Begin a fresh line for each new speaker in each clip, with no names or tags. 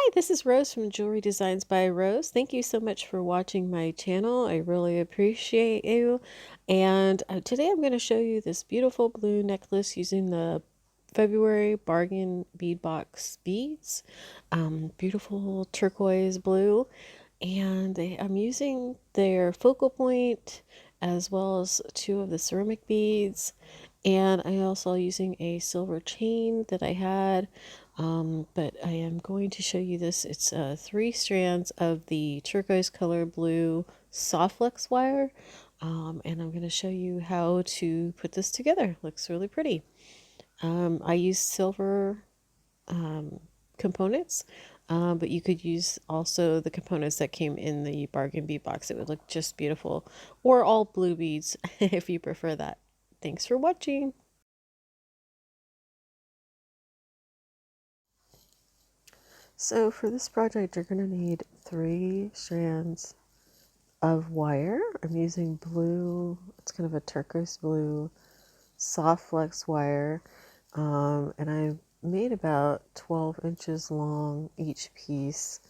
Hi, this is Rose from Jewelry Designs by Rose. Thank you so much for watching my channel. I really appreciate you. And today I'm going to show you this beautiful blue necklace using the February Bargain Bead Box beads. Beautiful turquoise blue. And I'm using their focal point as well as two of the ceramic beads. And I also using a silver chain that I had, but I am going to show you this. It's three strands of the turquoise color blue soft flex wire, and I'm going to show you how to put this together. Looks really pretty. I use silver components, but you could use also the components that came in the Bargain Bead Box. It would look just beautiful, or all blue beads if you prefer that. Thanks for watching. So for this project, you're going to need three strands of wire. I'm using blue, it's kind of a turquoise blue soft flex wire, and I made about 12 inches long each piece.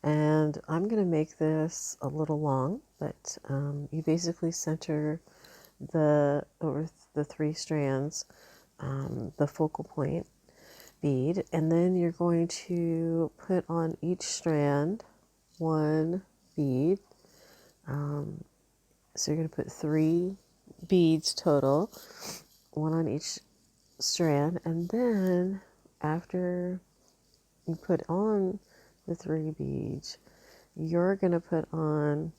And I'm going to make this a little long, but you basically center over the three strands, the focal point bead, and then you're going to put on each strand one bead. So you're going to put three beads total, one on each strand, and then after you put on the three beads, you're going to put on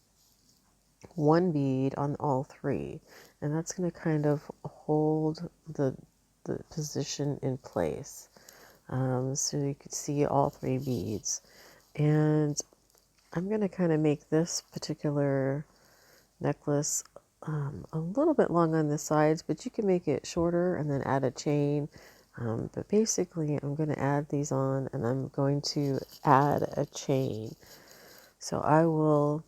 one bead on all three, and that's going to kind of hold the position in place. So you could see all three beads. And I'm going to kind of make this particular necklace a little bit long on the sides, but you can make it shorter and then add a chain. But basically I'm going to add these on, and I'm going to add a chain. So I will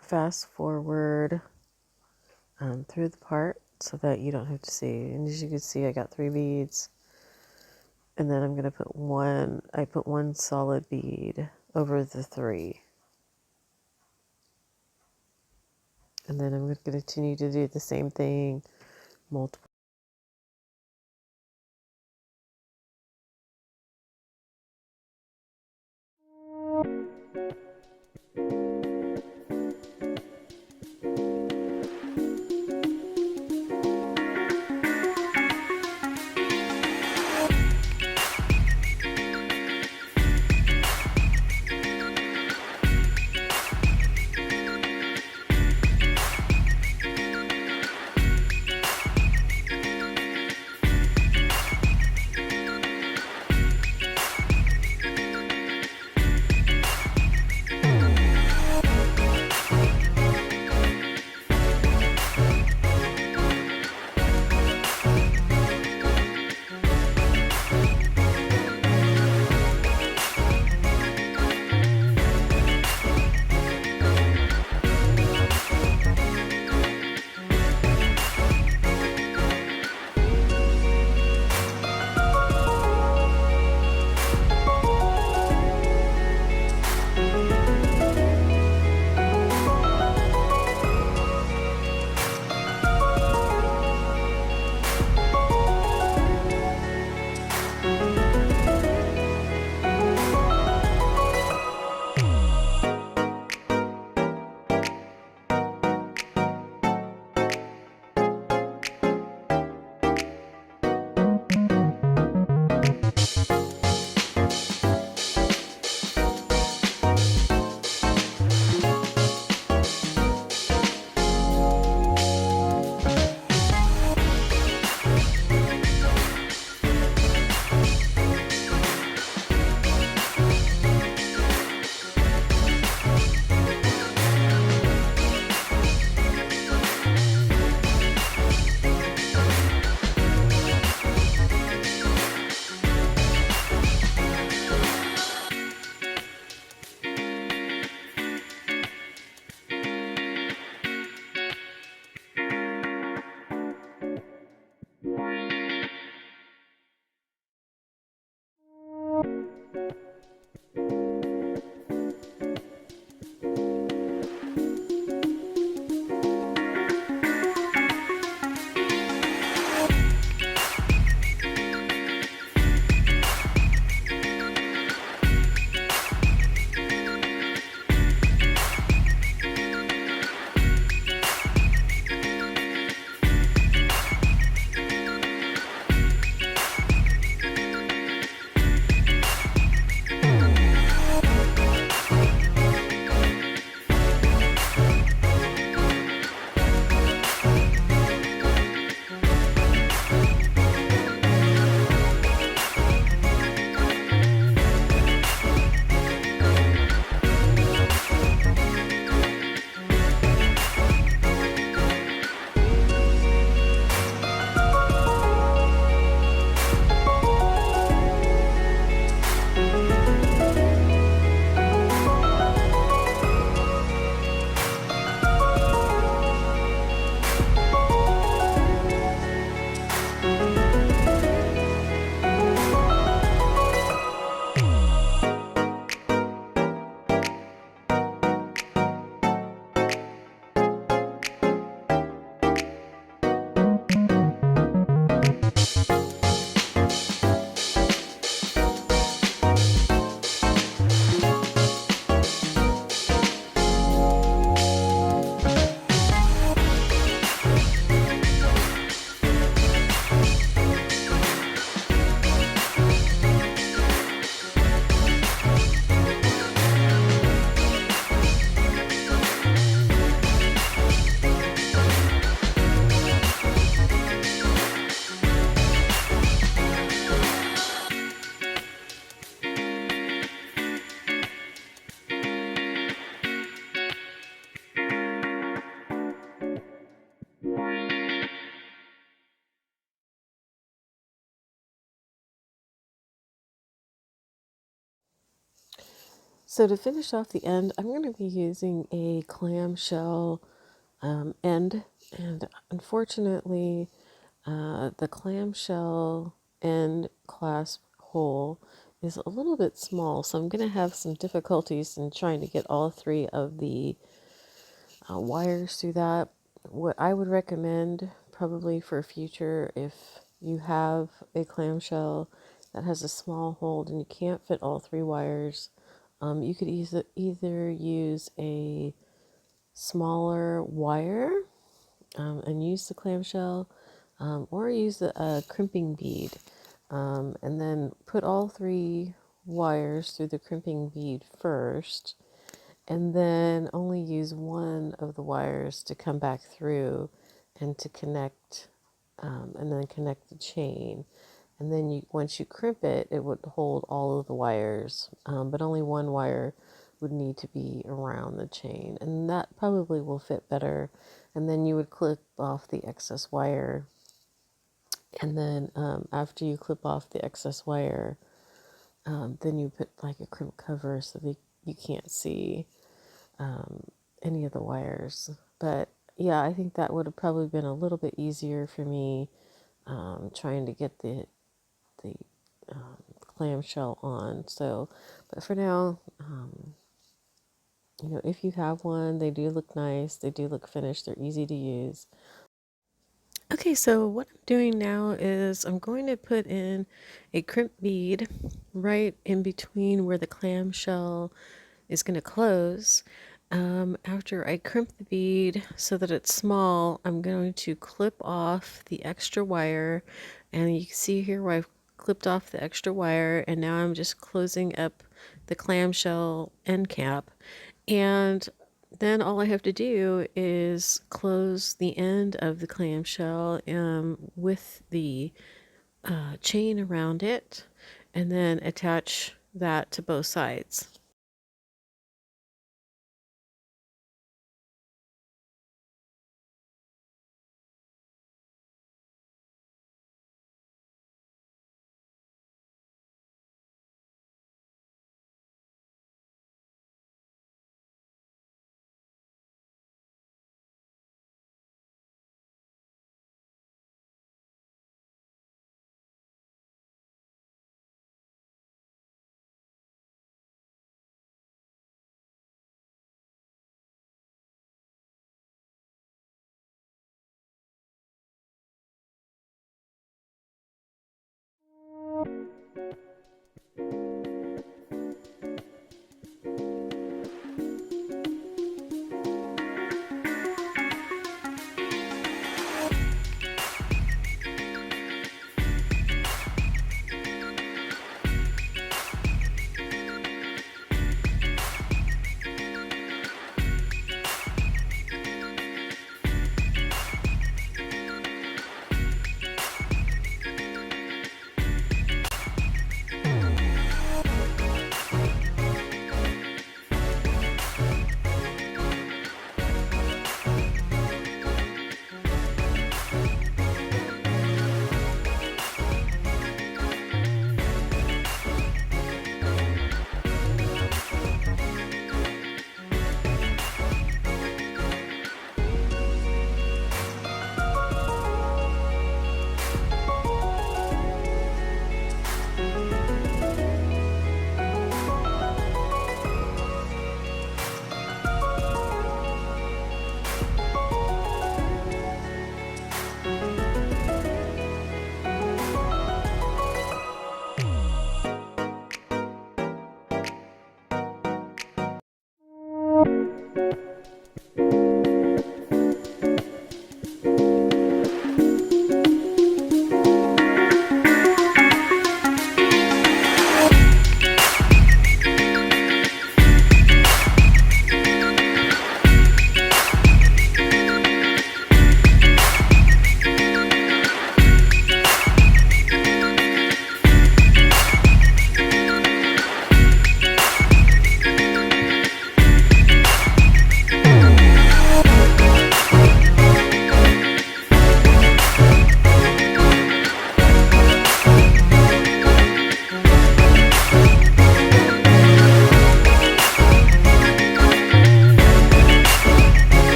fast forward through the part so that you don't have to see. And as you can see, I got three beads. And then I'm going to put I put one solid bead over the three. And then I'm going to continue to do the same thing multiple. So to finish off the end, I'm going to be using a clamshell end, and unfortunately, the clamshell end clasp hole is a little bit small, so I'm going to have some difficulties in trying to get all three of the wires through that. What I would recommend, probably for future, if you have a clamshell that has a small hole and you can't fit all three wires, you could either use a smaller wire and use the clamshell, or use a crimping bead, and then put all three wires through the crimping bead first, and then only use one of the wires to come back through and to connect, and then connect the chain. And then once you crimp it, it would hold all of the wires, but only one wire would need to be around the chain, and that probably will fit better. And then you would clip off the excess wire, and then after you clip off the excess wire, then you put like a crimp cover so that you can't see any of the wires. But yeah, I think that would have probably been a little bit easier for me, trying to get the clamshell on. So, but for now, if you have one, they do look nice. They do look finished. They're easy to use. Okay, so what I'm doing now is I'm going to put in a crimp bead right in between where the clamshell is going to close. After I crimp the bead so that it's small, I'm going to clip off the extra wire, and you can see here where I've clipped off the extra wire, and now I'm just closing up the clamshell end cap, and then all I have to do is close the end of the clamshell with the chain around it, and then attach that to both sides.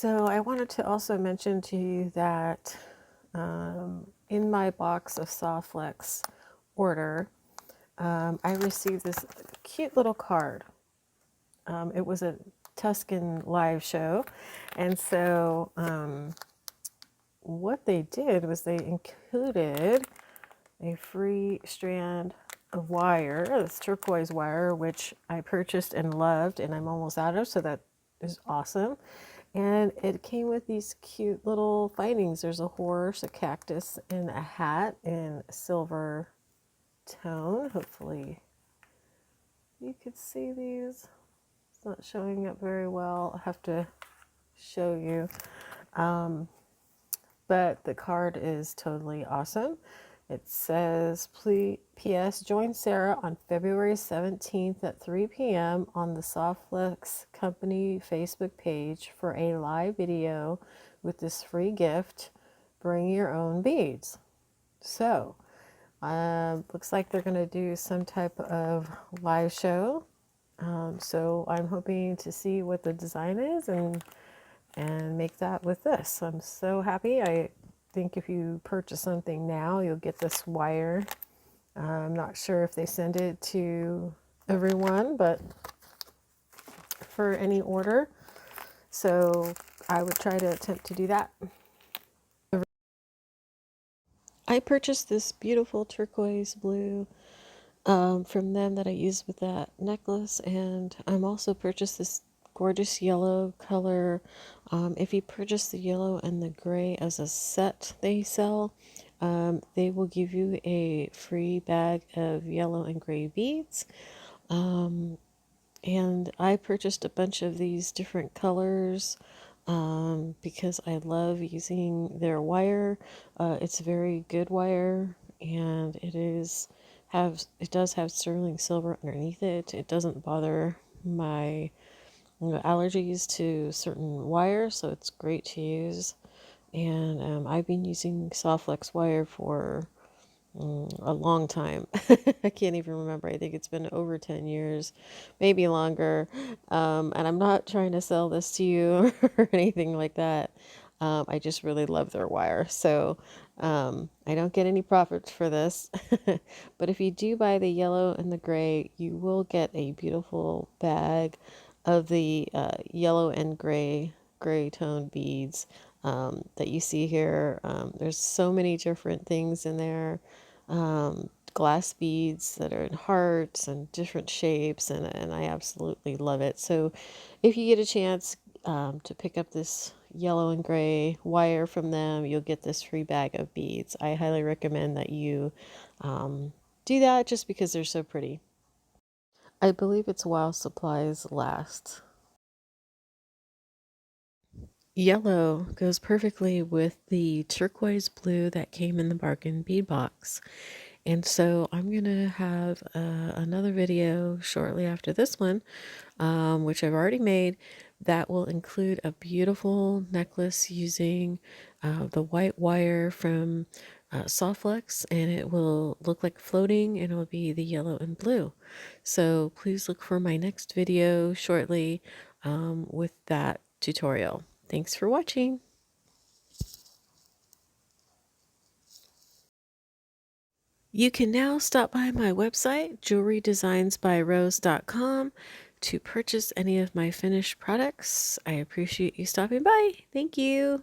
So I wanted to also mention to you that in my box of Softflex order, I received this cute little card. It was a Tuscan live show, and so what they did was they included a free strand of wire, this turquoise wire, which I purchased and loved, and I'm almost out of, so that is awesome. And it came with these cute little findings. There's a horse, a cactus, and a hat in silver tone. Hopefully you could see these. It's not showing up very well. I'll have to show you. But the card is totally awesome. It says, please, P.S. Join Sarah on February 17th at 3 p.m. on the Softflex Company Facebook page for a live video with this free gift. Bring your own beads. So, looks like they're going to do some type of live show. So I'm hoping to see what the design is and make that with this. I'm so happy. I think if you purchase something now, you'll get this wire. I'm not sure if they send it to everyone, but for any order. So I would try to attempt to do that. I purchased this beautiful turquoise blue from them that I used with that necklace, and I'm also purchased this gorgeous yellow color. If you purchase the yellow and the gray as a set they sell, they will give you a free bag of yellow and gray beads. And I purchased a bunch of these different colors because I love using their wire. It's very good wire, and it does have sterling silver underneath it. It doesn't bother my allergies to certain wires, so it's great to use. And I've been using Softflex wire for a long time. I can't even remember. I think it's been over 10 years, maybe longer. And I'm not trying to sell this to you or anything like that. I just really love their wire. So I don't get any profits for this. But if you do buy the yellow and the gray, you will get a beautiful bag of the yellow and gray tone beads that you see here. There's so many different things in there. Glass beads that are in hearts and different shapes, and I absolutely love it. So if you get a chance to pick up this yellow and gray wire from them, you'll get this free bag of beads. I highly recommend that you do that just because they're so pretty. I believe it's while supplies last. Yellow goes perfectly with the turquoise blue that came in the Bargain Bead Box. And so I'm going to have another video shortly after this one, which I've already made, that will include a beautiful necklace using the white wire from Softflex, and it will look like floating, and it will be the yellow and blue. So please look for my next video shortly with that tutorial. Thanks for watching. You can now stop by my website, jewelrydesignsbyrose.com, to purchase any of my finished products. I appreciate you stopping by. Thank you.